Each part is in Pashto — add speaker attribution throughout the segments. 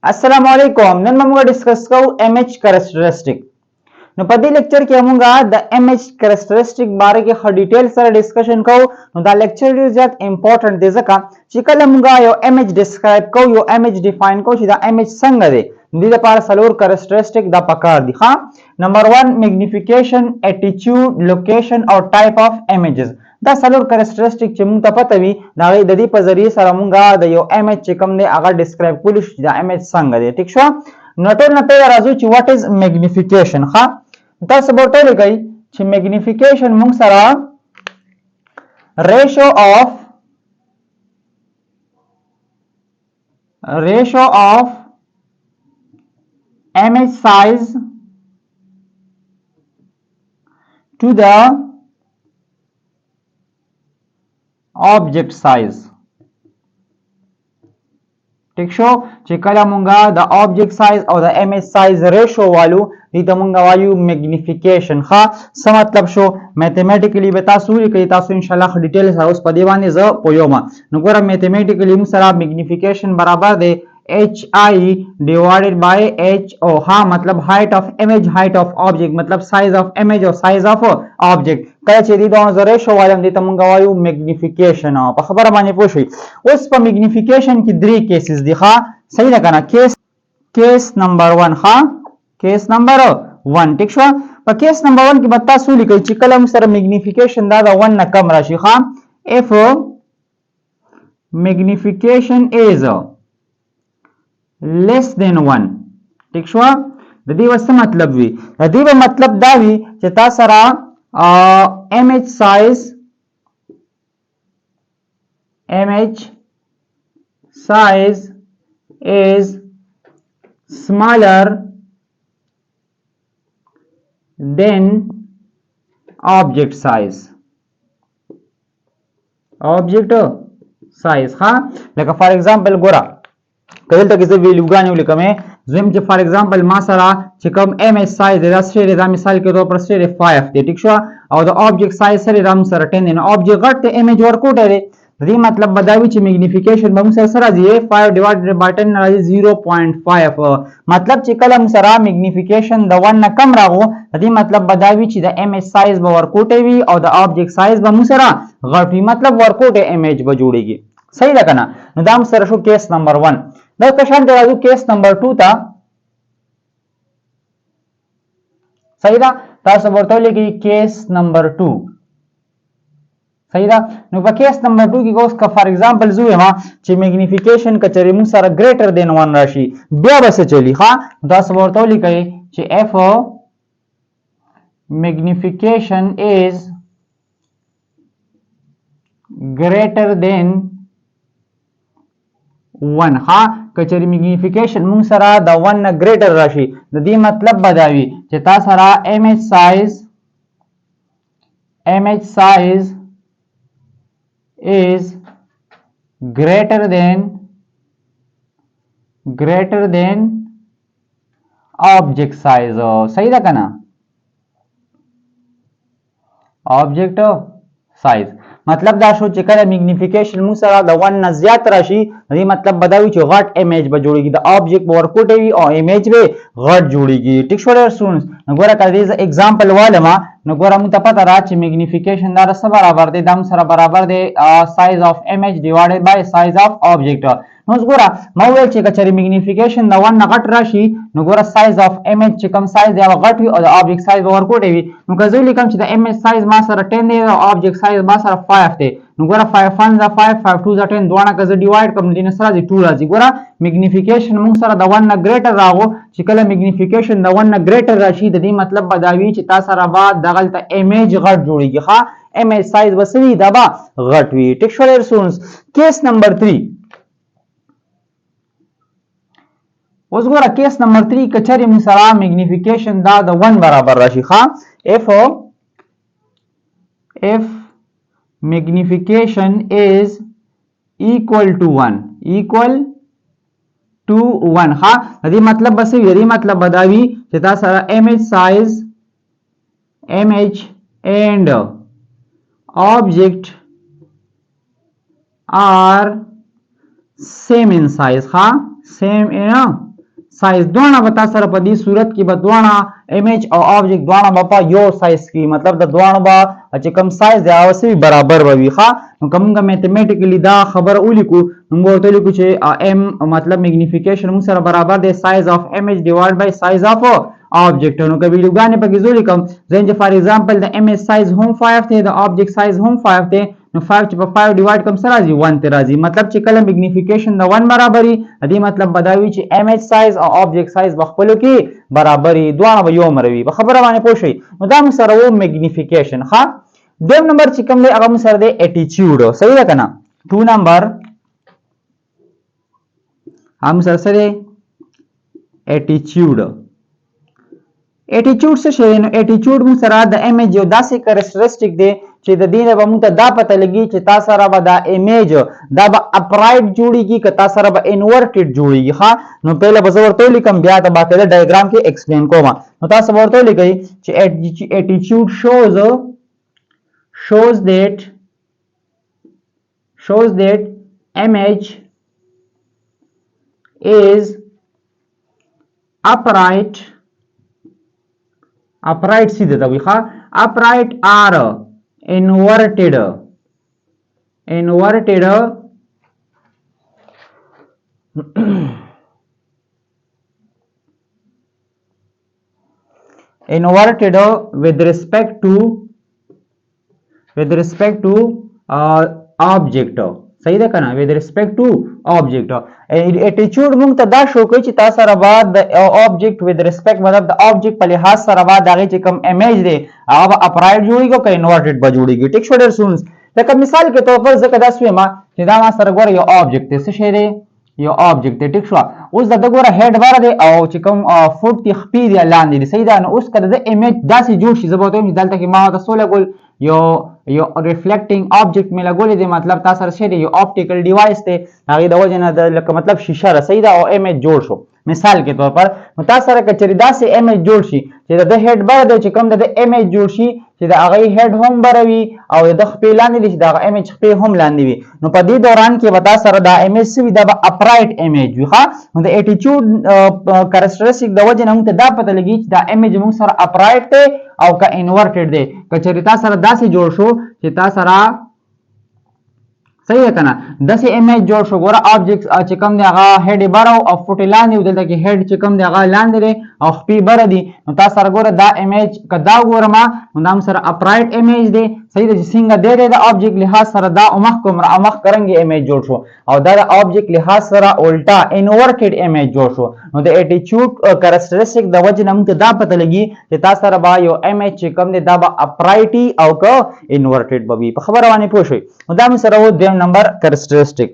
Speaker 1: अस्सलाम वालेकुम। नन ममुगा डिस्कस को एमएच कैरेक्टरिस्टिक नो पदी लेक्चर के हमगा द एमएच कैरेक्टरिस्टिक बारे के हर डिटेल सर डिस्कशन को know the lecture is that important दे जका चिकल हमगा यो एमएच डिस्क्राइब को यो एमएच डिफाइन को द एमएच संग दे दी द पार सलोर कैरेक्टरिस्टिक द पकार दिखा नंबर 1 मैग्निफिकेशन एटीट्यूड लोकेशन और टाइप ऑफ इमेजेस دا सलोर कैरेक्टरिस्टिक چې مونږ ته پته وي دا غي د دې په ذریعہ سره مونږه د یو امیج چې کوم دی هغه ډیسکرایب کولی شو دا امیج څنګه دی ٹھیک شو نو ټول نه پیدا راځو چې واټ از میگنیفیکیشن ها تاسو به ټول کوي چې میگنیفیکیشن مونږ سره ریشو اف image size to the object size ٹھیک شو چې کله مونږه د object size او د image size ratio والو دې ته مونږه وایو magnification ها څه مطلب شو میتھمیټیکلی به تاسو لیکي تاسو ان شاء الله ډیټیل سره اوس په دی باندې زه پویوم نو ګوره میتھمیټیکلی موږ سره magnification برابر دی HI divided by HO ها مطلب height of image height of object مطلب size of image or size of object کله چې دې دوه زره شو وایم دې ته مونږ وایو magnification په خبره باندې پوه شئ اوس په magnification کې درې کیسز دي ها صحیح ده کنه کیس نمبر 1 ها کیس نمبر 1 ټیک شو په کیس نمبر 1 کې به تاسو لیکئ چې کله موږ سره magnification دا د 1 نه کم راشي ها if magnification is less than 1 ٹھیک شو د دې وسه مطلب وی د دې مطلب دا وی چې تاسو سره image size is smaller than object size ها لکه فار ایگزامپل ګورا کله ته کیسه ویلیو غانې ولیکمه زم چې فار ایگزامپل ما سره چې کوم ایم ایس سایز دا سره دا مثال کې تو پر سره 5 دی ټیک شو او د object size سره رام سره 10 دی نو object غټ image ورکوټ دی دې مطلب بداوی چې magnification به موږ سره راځي 5 divided by 10 راځي 0.5 مطلب چې کله موږ سره magnification د 1 نه کم راغو دې مطلب بداوی چې د image size به ورکوټ وي او د object size به موږ سره غټ وي مطلب ورکوټ image به جوړيږي صحیح ده کنه نو دا موږ سره شو کیس نمبر 1 دا کشان ته راځو کیس نمبر 2 ته صحیح ده تاسو ورته لګي کیس نمبر 2 صحیح ده نو په کیس نمبر 2 کې اوس کا فار ایگزامپل زو ما چې میگنیفیکیشن کچري موږ سره ګریټر دین 1 راشي بیا به څه چلی ها تاسو ورته لګي چې اف magnification is greater than 1 ها کچری میگنیفیکیشن موږ سره د 1 نه ګریټر راشي د دې مطلب بداوی چې تاسو سره image size is greater than object size صحیح ده کنه object size مطلب دا شو چې کله میگنیفیکیشن موږ سره د 1 نه زیات راشي دې مطلب بداوی چې غټ ایمیج به جوړیږي د آبجیکټ ورکوټ وي او ایمیج به غټ جوړیږي ټیک شو سټوډنټس وګوره کله دې ایگزامپل والما نو ګوره موږ ته پته را چې میگنیفیکیشن دا سره برابر دی دم سره برابر دی سایز اف ایمیج ډیوایډډ بای سایز اف آبجیکټ نو ګوره ما ویل چې کچري میگنیفیکیشن د 1 نه غټ راشي نو ګوره سایز اف ایمیج چې کوم سایز دی هغه غټ وي او د آبجیکټ سایز به ورکوټ وي نو که زه لیکم چې د ایمیج سایز ما سره 10 دی او آبجیکټ سایز ما سره 5 دی نو ګوره 5 1 ز 5 5 2 ز 10 دوه که زه ډیوایډ کوم دینه سره دی 2 راځي ګوره میگنیفیکیشن موږ سره د 1 نه ګریټر راغو چې کله میگنیفیکیشن د 1 نه ګریټر راشي د دې مطلب بداوی چې تاسو سره بعد دغلته ایمیج غټ جوړیږي ها ایمیج سایز وسوي دا به غټ وي ټیک شو سټوډنټس کیس نمبر 3 اوس ګوره کیس نمبر 3 کچری موږ سره میگنیفیکیشن دا د 1 برابر راشي ها if magnification is equal to 1 ها دې مطلب بس دې مطلب بداوی چې تاسو سره image size and object are same in size ها same in سایز دوانه به تاسو سره په دې صورت کې به دوانه ایمیج او آبجیکټ دوانه به په یو سایز کې مطلب د دوانه به چې کوم سایز دی هغه سوي برابر به وي ښه نو کومه میتھمیټیکلی دا خبر ولیکو نو موږ ته لیکو چې ام مطلب میگنیفیکیشن موږ سره برابر دی سایز اف ایمیج ډیوایډ بای سایز اف آبجیکټ نو کبي لګانې پکې زولې کوم زین فار ایگزامپل د ایمیج سایز هم 5 دی د آبجیکټ سایز هم 5 دی نو 5 چې په 5 ډیوایډ کوم سره راځي 1 ته راځي مطلب چې کله میگنیفیکیشن د 1 برابري دې مطلب بداوي چې ایمیج سایز او آبجیکټ سایز بخپلو کې برابري دوه به یو مروي په خبره باندې پوه شئ نو دا موږ سره و میگنیفیکیشن ښه دویم نمبر چې کوم دی هغه موږ سره دی اټیټیوډ صحیح ده کنه 2 نمبر هم سره اټیټیوډ اټیټیوډ څه شی نو اټیټیوډ موږ سره د ایمیج یو داسې کریکټریسټیک دی چې د دې نه به موږ ته دا پته لګي چې تاسو سره به دا ایمیج دا به اپرایټ جوړیږي که تاسو سره به انورټډ جوړیږي ښه نو پهله به زه ورته لیکم بیا د باقاعده ډایګرام کې ایکسپلین کوم نو تاسو به ورته لیکئ چې اټیټیوډ shows that image is upright सीधे था हाँ upright or inverted with respect to object صحیح ده کنه with respect to object اټیټیوډ موږ ته دا شو کوي چې تاسو سره بعد د object with respect مطلب د object په لحاظ سره بعد هغه چې کوم امیج دی هغه اپرایټ جوړیږي او انورټډ به جوړیږي ټیک شو ډیر سونس لکه مثال کې تور پر ځکه دا سوې ما چې دا ما سره ګوره یو object دی څه شی دی یو object دی ټیک شو اوس دا ګوره هډ بار دی او چې کوم فوټ تی خپې دی لاندې دی صحیح ده نو اوس کله د امیج داسې جوړ شي زه به وایم دلته کې ما تاسو لګول یو ریفلیکټینګ آبجیکټ مې لګولې دی مطلب تاسو سره شی دی یو آپټیکل ډیوایس دی هغه د وجه نه د لکه مطلب شیشه را صحیح ده او امیج جوړ شو مثال کے طور پر نو تاسو سره کچری داسې امیج جوړ شي چې د هډ بر دی چې کوم د امیج جوړ شي چې د هغه هډ هم بروي او د خپې لاندې دي چې د امیج خپې هم لاندې وي نو په دې دوران کې وتا سره دا امیج سوي دا اپرایټ امیج وي ښه نو د اټیټیوډ کریکټریسټیک د وجه نه موږ ته دا پته لګي چې دا امیج موږ سره اپرایټ دی او که انورټډ دی کچری تاسو سره داسې جوړ شو چې تاسو سره صحیح ہے کنه داسې امیج جوړ شو ګوره آبجیکټ چې کوم دی هغه هډ بر او فوټ لاندې دلته کې هډ چې کوم دی هغه لاندې دی او خپې بر دی نو تاسو سره ګوره دا امیج کدا ګورم نو دا سره اپرایټ امیج دی صحیح دی څنګه دی د آبجیکټ لحاظ سره دا امخ کوم امخ کرنګي امیج جوړ شو او دا د آبجیکټ لحاظ سره الټا انورټډ امیج جوړ شو نو د اټیټیوډ کریکټریسټیک د وجه نه موږ دا پته لګي چې تاسو سره با یو امیج چې کوم دی دا به اپرایټي او که انورټډ به وي په خبره باندې پوه شئ نو دا موږ سره و دریم نمبر کریکټریسټیک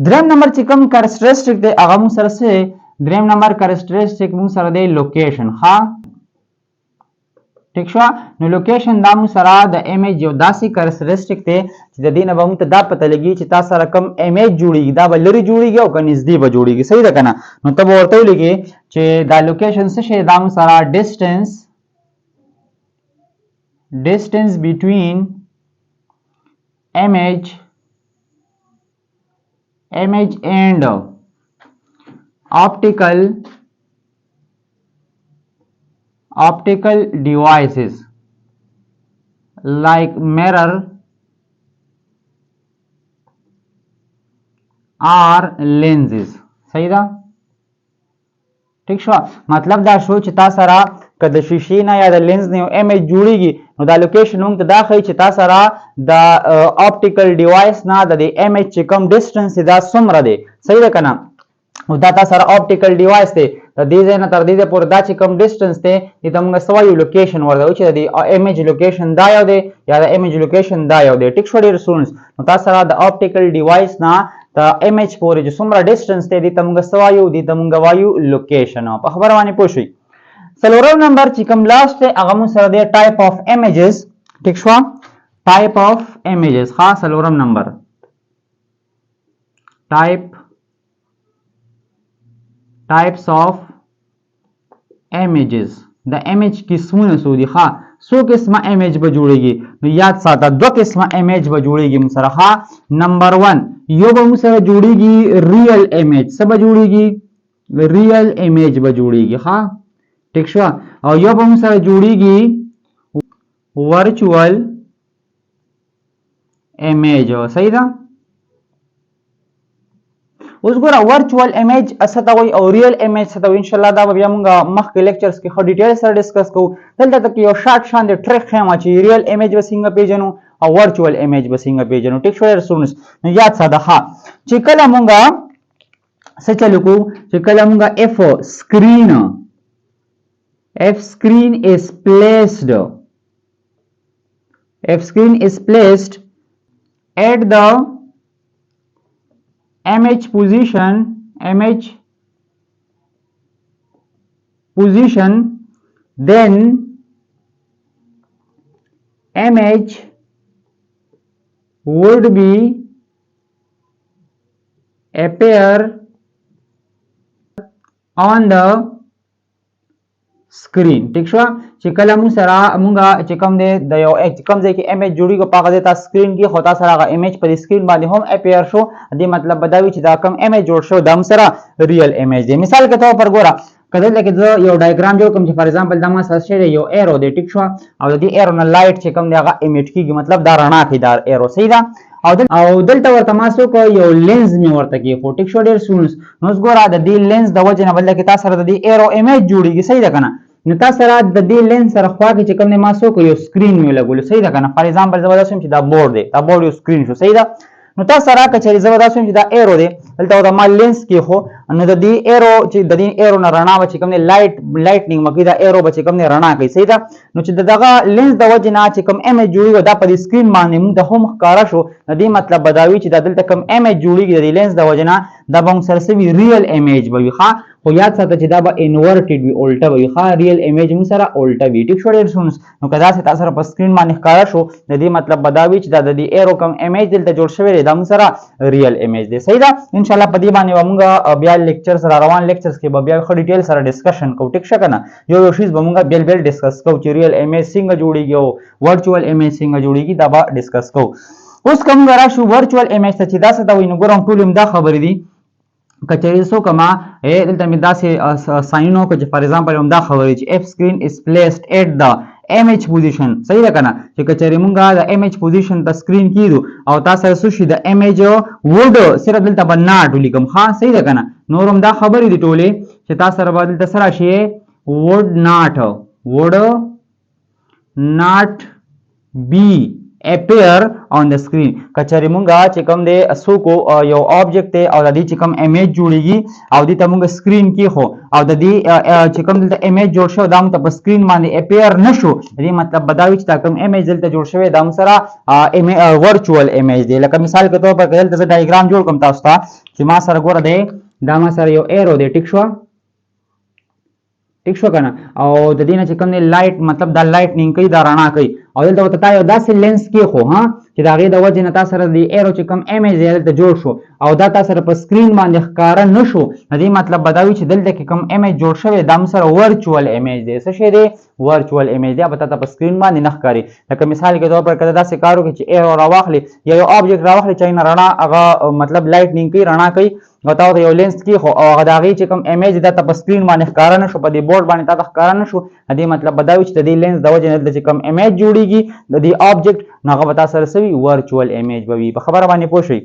Speaker 1: دریم نمبر چې کوم کریکټریسټیک دی هغه موږ سره څه دریم نمبر کریکټریسټیک موږ سره دی لوکیشن ها ٹھیک شو نو لوکیشن دا موږ سره د امیج یو داسې کریکټریسټیک دی چې د دې نه به موږ ته دا پته لګي چې تاسو سره کوم امیج جوړیږي دا به لري جوړیږي او که نږدې به جوړیږي صحیح ده که نه نو ته به ورته ولیکې چې دا لوکیشن څه شی دا موږ سره distance between image and optical devices like mirror or lenses صحیح ده ٹھیک شو مطلب دا شو چې تاسو سره که د شیشې نه یا د لینز نه یو امیج جوړیږي نو دا لوکیشن موږ ته دا ښیي چې تاسو سره د آپټیکل ډیوایس نه د دې امیج چې کوم ډسټنس دا څومره دی صحیح ده که نه نو دا تاسو سره آپټیکل ډیوایس دی د دې ځای نه تر دې ځای پورې دا چې کوم ډسټنس دی دې ته موږ څه وایو لوکیشن ورته وایو چې د امیج لوکیشن دا یو دی یا د امیج لوکیشن دا یو دی ټیک شو ډېر سټوډنټس نو تاسو سره د آپټیکل ډیوایس نه د امیج پورې چې څومره ډسټنس دی دې ته موږ څه وایو دې ته موږ وایو لوکیشن په خبره باندې پوه شئ څلورم نمبر چې کوم لاست دی هغه موږ سره دی ټایپ آف امیجز ټیک شو ټایپ آف امیجز خاص څلورم نمبر types of images د امیج قسمونه څو دي ښه څو قسمه امیج به جوړیږي نو یاد ساته دوه قسمه امیج به جوړیږي موږ سره ښه نمبر 1 یو به موږ سره جوړیږي ریل امیج څه به جوړیږي ریل امیج به جوړیږي. ها ټیک شو. او یو به موږ سره جوړیږي ورچوال امیج. صحیح ده. اوس ګوره ورچوال امیج څه ته وایي او ریل امیج څه ته وایي، ان شاء الله دا به بیا موږ مخکې لیکچرز کې ښه ډیټیل سره ډسکس کوو. دلته تک یو شارټ شان د ټریک ښیم چې ریل امیج به څنګه پیژنو او ورچوال امیج به څنګه پیژنو. ټیک شو سټوډنټس، نو یاد ساده. ها چې کله موږ څه چلو کو، چې کله موږ اف screen is placed at the image position, then image would be appear on the screen. ٹھیک شو. چې کله موږ سره چې کوم دی د یو کوم ځای کې امیج جوړیږي په هغه ځای ته سکرین کې خو تاسو سره هغه امیج په سکرین باندې هم اپیر شو، دې مطلب به دا وي چې دا کوم امیج جوړ شو دا هم سره ریل امیج دی. مثال کے طور پر ګوره کله لکه زه یو ډایګرام جوړ کوم چې فار ایگزامپل دا ما سره شوی یو ایرو دی. ټیک شو. او د دې ایرو نه لایټ چې کوم دی هغه امیټ کیږي، مطلب دا رڼا کوي دا ایرو. صحیح ده. او دلته ورته ما څوک یو لینز می ورته کې خو. ټیک شو ډیر سونس. نو ګوره د دې لینز د وجه نه بل کې تاسو سره د دې ایرو امیج جوړیږي. صحیح ده کنه. نو تاسو سره د دې لینز سره خوا کې چې کوم نه ما څوک یو سکرین می لګول. صحیح ده کنه. فار ایگزامپل زه ودا سم چې دا بورډ دی، دا بورډ یو سکرین شو. صحیح ده. نو تاسو سره کچري زه ودا سم چې دا ایرو دی، دلته دا ما لینز کې خو نو د دې ایرو چې د دې ایرو نه رڼا و چې کوم نه لایټنینګ مګي دا ایرو به چې کوم نه رڼا کوي. صحیح ده. نو چې دغه لینز د وجه نه چې کوم امیج جوړیږي دا په سکرین باندې موږ د هم ښکارا شو، د دې مطلب بداوي چې دا دلته کوم امیج جوړیږي د لینز د وجه نه دا به موږ سره سوي ریل امیج به وي. ښه خو یاد ساته چې دا به انورټډ وي، الټه وي. ښه ریل امیج موږ سره الټه وي. ټیک شو ډیر سونس. نو کدا چې تاسو سره په سکرین باندې ښکارا شو د دې مطلب بداوي چې دا د دې ایرو کوم امیج دلته جوړ شوی دی دا موږ سره ریل امیج دی. صحیح ده. ان شاء الله په دې باندې موږ بیا لیکچر سره روان لیکچرز کې به بیا ښه ډیټیل سره ډسکشن کوو. ټیک شو کنه. یو شیز به موږ بیل ډسکس کوو چې ریل امیج څنګه جوړیږي او ورچوال امیج څنګه جوړیږي دا به ډسکس کوو. اوس کوم راشو ورچوال امیج ته چې دا څه ته وایي. نو ګورم ټول دا خبرې دي کچری سو کما دلته می داسې ساينو کو چې فار ایگزامپل هم دا خبرې چې اف سکرین از پلیسډ ایٹ د امیج پوزیشن. صحیح ده کنه. چې کچری مونږه د امیج پوزیشن ته سکرین کیدو او تاسو سره شي د امیج وډ سره دلته بناټ ولیکم. ها صحیح ده کنه. نورم دا خبرې دي ټوله چې تاسو سره بدل تر سره شي وډ ناٹ بی appear on the screen. کچری مونږه چې کوم دی اسو کو یو آبجیکټ ته او د دې چې کوم امیج جوړیږي او د ته مونږ سکرین کې خو او د دې چې کوم دلته امیج جوړ شو دا مونږ په سکرین باندې اپیر نشو، دې مطلب بداوي چې دا کوم امیج دلته جوړ شوی دا موږ سره ورچوال امیج دی. لکه مثال کے طور پر دلته زه ډایګرام جوړ کوم تاسو ته چې ما سره ګوره دی دا ما سره یو ایرو دی. ټیک شو کنه. او د دې نه چې کوم دی لایټ مطلب دا لایټنینګ کوي دا رڼا کوي او دلته وته یو داسې لینس کې خو ها چې دا غي د وجه نه تاسو سره د ایرو چې کوم امیج دلته جوړ شو او دا تاسو سره په سکرین باندې ښکارا نشو، دې مطلب بداوي چې دلته کې کوم امیج جوړ شوی دا هم سره ورچوال امیج دی. څه شی دی؟ ورچوال امیج دی. به تاسو په سکرین باندې نه ښکاری. لکه مثال کې طور پر کده داسې کارو کې چې ایرو راوخلی یا یو آبجیکټ راوخلی چې نه رڼا هغه مطلب لایټنینګ کوي رڼا کوي غتاو ته یو لینس کې خو او هغه داغي چې کوم امیج د په سکرین باندې ښکارا نشو په دې بورډ باندې تا ښکارا نشو، دې مطلب بداوي چې د دې لینس د وجه نه د کوم امیج جوړیږي د دې آبجیکټ هغه به تاسو سره سوي ورچوال امیج به وي. په خبره باندې پوه شئ.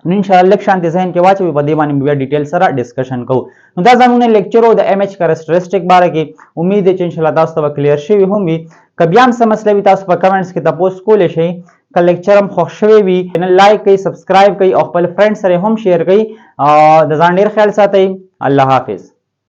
Speaker 1: نو ان شاء الله لیکشن د ذهن کې واچوي په دې باندې بیا ډیټیل سره ډسکشن کوو. نو دا زموږ لیکچر او د امیج کریکټریسټک باره کې امید ده چې ان شاء الله تاسو ته کلیر شوی هم وي. کبي هم څه مسله وي تاسو په کمنټس کې تاسو کولای شئ. که لیکچر هم خوښ شوی وي چینل لایک کړئ، سبسکرایب کړئ او خپل فرند سره هم شیر کړئ. د ځان ډیر خیال ساتئ. الله حافظ.